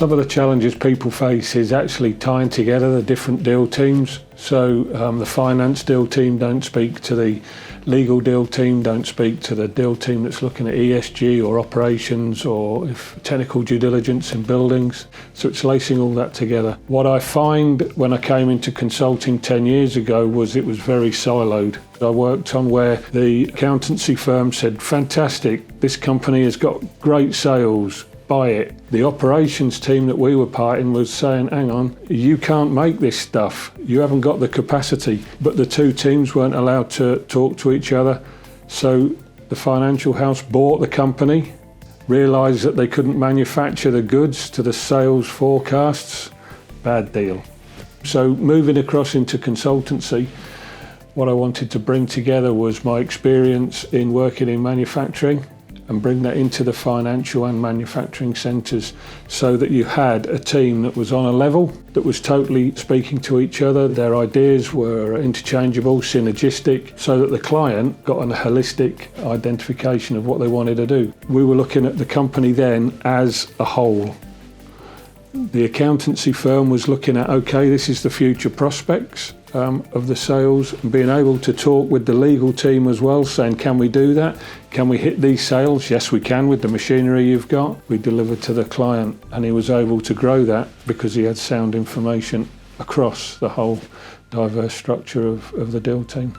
Some of the challenges people face is actually tying together the different deal teams. So the finance deal team don't speak to the legal deal team, don't speak to the deal team that's looking at ESG or operations or if technical due diligence in buildings. So it's lacing all that together. What I find when I came into consulting 10 years ago was it was very siloed. I worked on where the accountancy firm said, fantastic, this company has got great sales, buy it. The operations team that we were part in was saying, hang on, you can't make this stuff. You haven't got the capacity. But the two teams weren't allowed to talk to each other. So the financial house bought the company, realised that they couldn't manufacture the goods to the sales forecasts. Bad deal. So moving across into consultancy, what I wanted to bring together was my experience in working in manufacturing and bring that into the financial and manufacturing centres so that you had a team that was on a level, that was totally speaking to each other. Their ideas were interchangeable, synergistic, so that the client got a holistic identification of what they wanted to do. We were looking at the company then as a whole. The accountancy firm was looking at, okay, this is the future prospects of the sales, and being able to talk with the legal team as well, saying, can we do that? Can we hit these sales? Yes, we can with the machinery you've got. We delivered to the client, and he was able to grow that because he had sound information across the whole diverse structure of the deal team.